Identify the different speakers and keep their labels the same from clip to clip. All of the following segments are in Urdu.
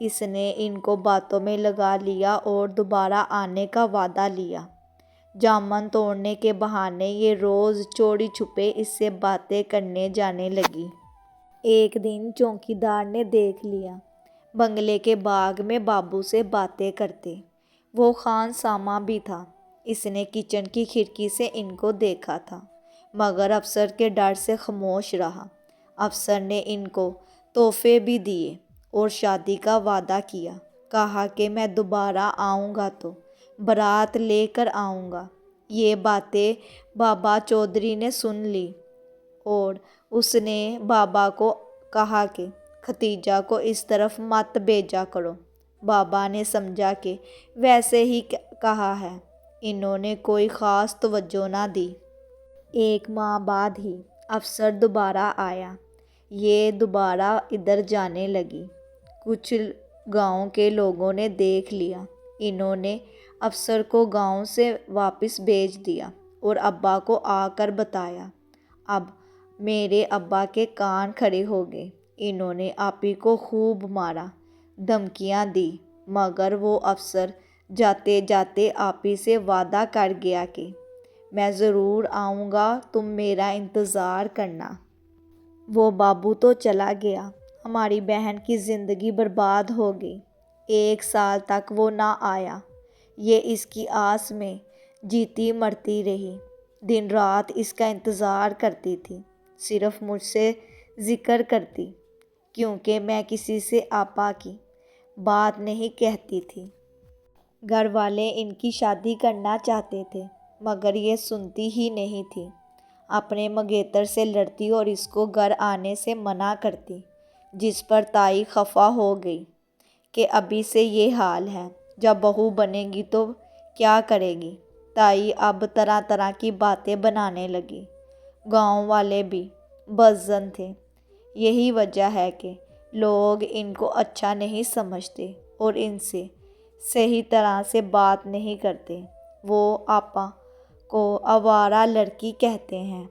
Speaker 1: اس نے ان کو باتوں میں لگا لیا اور دوبارہ آنے کا وعدہ لیا۔ جامن توڑنے کے بہانے یہ روز چوری چھپے اس سے باتیں کرنے جانے لگی۔ ایک دن چوکیدار نے دیکھ لیا بنگلے کے باغ میں بابو سے باتیں کرتے۔ وہ خان ساماں بھی تھا۔ اس نے کچن کی کھڑکی سے ان کو دیکھا تھا مگر افسر کے ڈر سے خاموش رہا۔ افسر نے ان کو تحفے بھی دیے اور شادی کا وعدہ کیا۔ کہا کہ میں دوبارہ آؤں گا تو بارات لے کر آؤں گا۔ یہ باتیں بابا چودھری نے سن لی اور اس نے بابا کو کہا کہ ختیجہ کو اس طرف مت بھیجا کرو۔ بابا نے سمجھا کہ ویسے ہی کہا ہے۔ انہوں نے کوئی خاص توجہ نہ دی۔ ایک ماہ بعد ہی افسر دوبارہ آیا۔ یہ دوبارہ ادھر جانے لگی۔ کچھ گاؤں کے لوگوں نے دیکھ لیا۔ انہوں نے افسر کو گاؤں سے واپس بھیج دیا اور ابا کو آ کر بتایا۔ اب میرے ابا کے کان کھڑے ہو گئے۔ انہوں نے آپی کو خوب مارا، دھمکیاں دی مگر وہ افسر جاتے جاتے آپی سے وعدہ کر گیا کہ میں ضرور آؤں گا، تم میرا انتظار کرنا۔ وہ بابو تو چلا گیا۔ ہماری بہن کی زندگی برباد ہو گئی۔ 1 سال تک وہ نہ آیا۔ یہ اس کی آس میں جیتی مرتی رہی۔ دن رات اس کا انتظار کرتی تھی۔ صرف مجھ سے ذکر کرتی کیونکہ میں کسی سے آپا کی بات نہیں کہتی تھی۔ گھر والے ان کی شادی کرنا چاہتے تھے مگر یہ سنتی ہی نہیں تھی۔ اپنے منگیتر سے لڑتی اور اس کو گھر آنے سے منع کرتی، جس پر تائی خفا ہو گئی کہ ابھی سے یہ حال ہے، جب بہو بنے گی تو کیا کرے گی۔ تائی اب طرح طرح کی باتیں بنانے لگی۔ گاؤں والے بھی بدظن تھے۔ یہی وجہ ہے کہ لوگ ان کو اچھا نہیں سمجھتے اور ان سے صحیح طرح سے بات نہیں کرتے۔ وہ آپا کو آوارہ لڑکی کہتے ہیں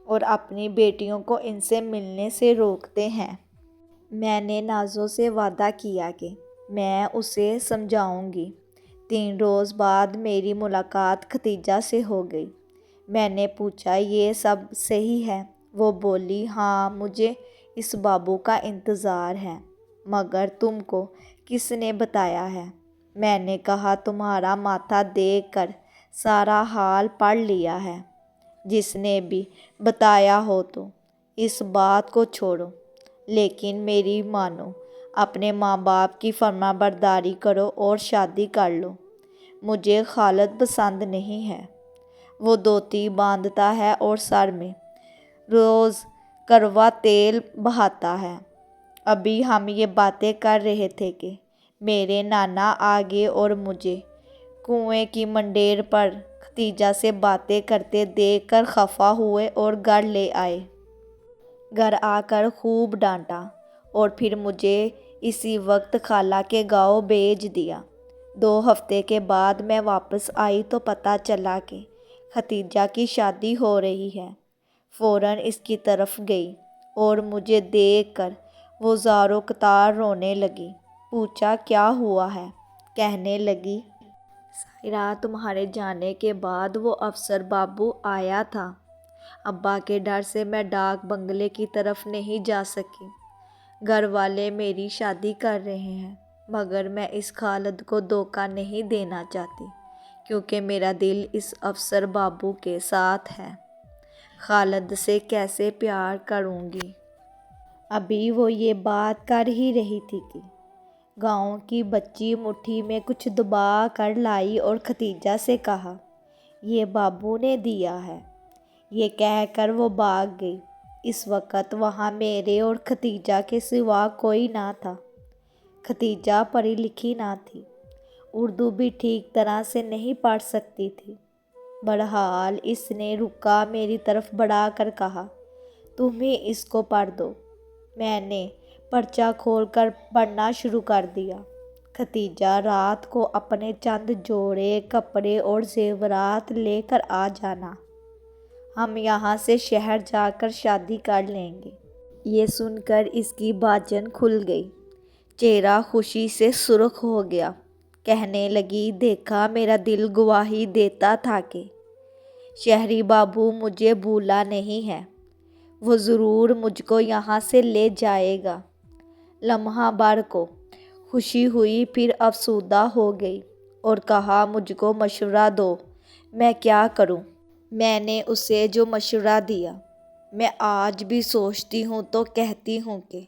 Speaker 1: اور اپنی بیٹیوں کو ان سے ملنے سے روکتے ہیں۔ میں نے نازو سے وعدہ کیا کہ میں اسے سمجھاؤں گی۔ 3 روز بعد میری ملاقات ختیجہ سے ہو گئی۔ میں نے پوچھا یہ سب صحیح ہے؟ وہ بولی ہاں، مجھے اس بابو کا انتظار ہے، مگر تم کو کس نے بتایا ہے؟ میں نے کہا تمہارا ماتھا دیکھ کر سارا حال پڑھ لیا ہے۔ جس نے بھی بتایا ہو تو اس بات کو چھوڑو، لیکن میری مانو، اپنے ماں باپ کی فرما برداری کرو اور شادی کر لو۔ مجھے خالد پسند نہیں ہے۔ وہ دھوتی باندھتا ہے اور سر میں روز کروا تیل بہاتا ہے۔ ابھی ہم یہ باتیں کر رہے تھے کہ میرے نانا آ گئے اور مجھے کنویں کی منڈیر پر ختیجہ سے باتیں کرتے دیکھ کر خفا ہوئے اور گھر لے آئے۔ گھر آ کر خوب ڈانٹا اور پھر مجھے اسی وقت خالہ کے گاؤں بھیج دیا۔ 2 ہفتے کے بعد میں واپس آئی تو پتہ چلا کہ ختیجہ کی شادی ہو رہی ہے۔ فوراً اس کی طرف گئی اور مجھے دیکھ کر وہ زاروں قطار رونے لگی۔ پوچھا کیا ہوا ہے؟ کہنے لگی سائرہ، تمہارے جانے کے بعد وہ افسر بابو آیا تھا۔ ابا کے ڈر سے میں ڈاک بنگلے کی طرف نہیں جا سکی۔ گھر والے میری شادی کر رہے ہیں مگر میں اس خالد کو دھوکہ نہیں دینا چاہتی کیونکہ میرا دل اس افسر بابو کے ساتھ ہے۔ خالد سے کیسے پیار کروں گی؟ ابھی وہ یہ بات کر ہی رہی تھی کہ گاؤں کی بچی مٹھی میں کچھ دبا کر لائی اور ختیجہ سے کہا یہ بابو نے دیا ہے۔ یہ کہہ کر وہ بھاگ گئی۔ اس وقت وہاں میرے اور ختیجہ کے سوا کوئی نہ تھا۔ ختیجہ پڑھی لکھی نہ تھی، اردو بھی ٹھیک طرح سے نہیں پڑھ سکتی تھی۔ بہرحال اس نے رکا میری طرف بڑھا کر کہا تم ہی اس کو پڑھ دو۔ میں نے پرچہ کھول کر پڑھنا شروع کر دیا۔ ختیجہ رات کو اپنے چند جوڑے کپڑے اور زیورات لے کر آ جانا، ہم یہاں سے شہر جا کر شادی کر لیں گے۔ یہ سن کر اس کی بھاجن کھل گئی۔ چہرہ خوشی سے سرخ ہو گیا۔ کہنے لگی، دیکھا میرا دل گواہی دیتا تھا کہ شہری بابو مجھے بھولا نہیں ہے، وہ ضرور مجھ کو یہاں سے لے جائے گا۔ لمحہ بھر کو خوشی ہوئی، پھر افسردہ ہو گئی اور کہا، مجھ کو مشورہ دو، میں کیا کروں؟ میں نے اسے جو مشورہ دیا، میں آج بھی سوچتی ہوں تو کہتی ہوں کہ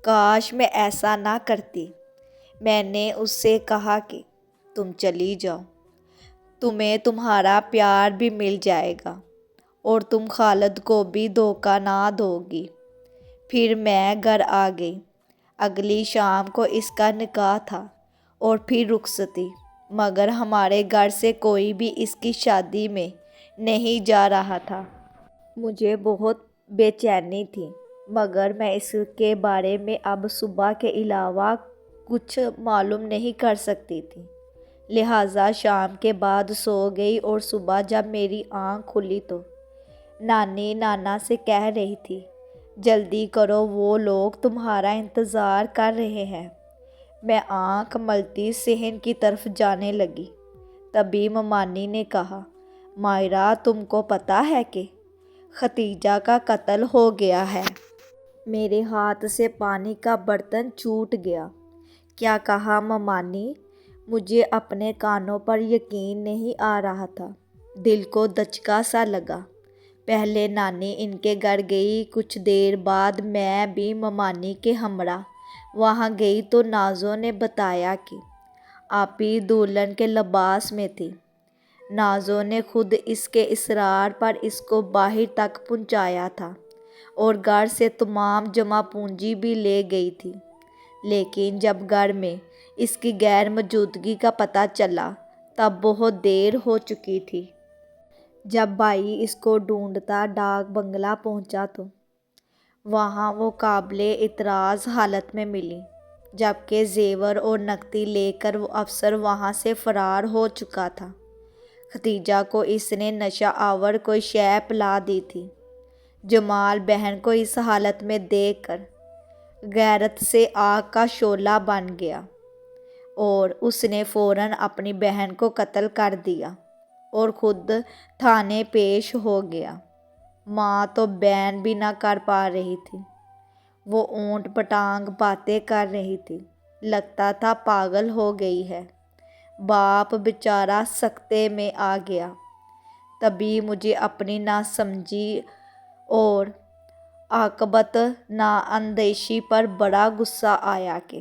Speaker 1: کاش میں ایسا نہ کرتی۔ میں نے اس سے کہا کہ تم چلی جاؤ، تمہیں تمہارا پیار بھی مل جائے گا اور تم خالد کو بھی دھوکہ نہ دو گی۔ پھر میں گھر آ گئی۔ اگلی شام کو اس کا نکاح تھا اور پھر رخصتی، مگر ہمارے گھر سے کوئی بھی اس کی شادی میں نہیں جا رہا تھا۔ مجھے بہت بے چینی تھی، مگر میں اس کے بارے میں اب صبح کے علاوہ کچھ معلوم نہیں کر سکتی تھی، لہٰذا شام کے بعد سو گئی اور صبح جب میری آنکھ کھلی تو نانی نانا سے کہہ رہی تھی، جلدی کرو، وہ لوگ تمہارا انتظار کر رہے ہیں۔ میں آنکھ ملتی صحن کی طرف جانے لگی، تبھی ممانی نے کہا، مائرہ تم کو پتہ ہے کہ ختیجہ کا قتل ہو گیا ہے؟ میرے ہاتھ سے پانی کا برتن چھوٹ گیا۔ کیا کہا ممانی؟ مجھے اپنے کانوں پر یقین نہیں آ رہا تھا، دل کو دھچکا سا لگا۔ پہلے نانی ان کے گھر گئی، کچھ دیر بعد میں بھی ممانی کے ہمراہ وہاں گئی تو نازو نے بتایا کہ آپی دلہن کے لباس میں تھی۔ نازو نے خود اس کے اصرار پر اس کو باہر تک پہنچایا تھا اور گھر سے تمام جمع پونجی بھی لے گئی تھی، لیکن جب گھر میں اس کی غیر موجودگی کا پتہ چلا تب بہت دیر ہو چکی تھی۔ جب بھائی اس کو ڈھونڈتا ڈاک بنگلہ پہنچا تو وہاں وہ قابل اعتراض حالت میں ملی، جبکہ زیور اور نقدی لے کر وہ افسر وہاں سے فرار ہو چکا تھا۔ ختیجہ کو اس نے نشہ آور کوئی شے پلا دی تھی۔ جمال بہن کو اس حالت میں دیکھ کر غیرت سے آگ کا شعلہ بن گیا اور اس نے فوراً اپنی بہن کو قتل کر دیا اور خود تھانے پیش ہو گیا۔ ماں تو بیان بھی نہ کر پا رہی تھی، وہ اونٹ پٹانگ باتیں کر رہی تھی، لگتا تھا پاگل ہو گئی ہے۔ باپ بیچارہ سکتے میں آ گیا۔ تبھی مجھے اپنی ناسمجھی اور عاقبت نااندیشی پر بڑا غصہ آیا کہ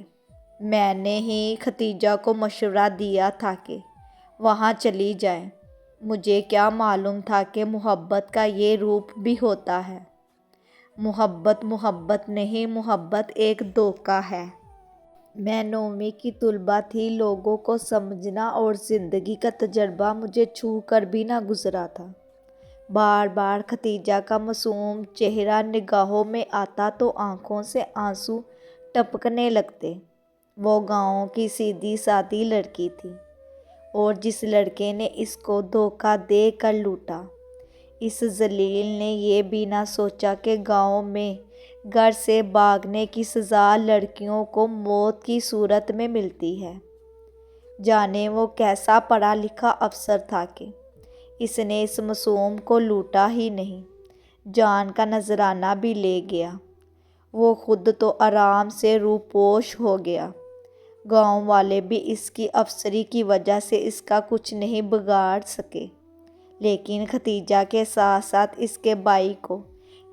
Speaker 1: میں نے ہی ختیجہ کو مشورہ دیا تھا کہ وہاں چلی جائے۔ مجھے کیا معلوم تھا کہ محبت کا یہ روپ بھی ہوتا ہے۔ محبت محبت نہیں، محبت ایک دھوکہ ہے۔ میں 9ویں کی طالبہ تھی، لوگوں کو سمجھنا اور زندگی کا تجربہ مجھے چھو کر بھی نہ گزرا تھا۔ بار بار ختیجہ کا معصوم چہرہ نگاہوں میں آتا تو آنکھوں سے آنسو ٹپکنے لگتے۔ وہ گاؤں کی سیدھی سادی لڑکی تھی اور جس لڑکے نے اس کو دھوکہ دے کر لوٹا، اس ذلیل نے یہ بھی نہ سوچا کہ گاؤں میں گھر سے بھاگنے کی سزا لڑکیوں کو موت کی صورت میں ملتی ہے۔ جانے وہ کیسا پڑھا لکھا افسر تھا کہ اس نے اس معصوم کو لوٹا ہی نہیں، جان کا نذرانہ بھی لے گیا۔ وہ خود تو آرام سے روپوش ہو گیا۔ گاؤں والے بھی اس کی افسری کی وجہ سے اس کا کچھ نہیں بگاڑ سکے، لیکن ختیجہ کے ساتھ ساتھ اس کے بھائی کو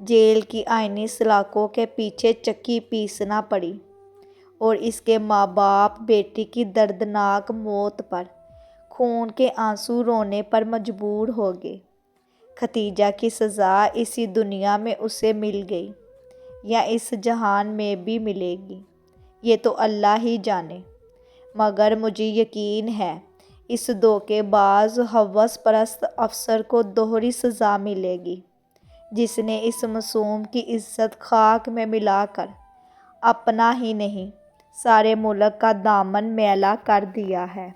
Speaker 1: جیل کی آئینی سلاخوں کے پیچھے چکی پیسنا پڑی اور اس کے ماں باپ بیٹی کی دردناک موت پر خون کے آنسو رونے پر مجبور ہو گئے۔ ختیجہ کی سزا اسی دنیا میں اسے مل گئی یا اس جہان میں بھی ملے گی، یہ تو اللہ ہی جانے، مگر مجھے یقین ہے اس دھوکے باز ہوس پرست افسر کو دوہری سزا ملے گی، جس نے اس معصوم کی عزت خاک میں ملا کر اپنا ہی نہیں سارے ملک کا دامن میلا کر دیا ہے۔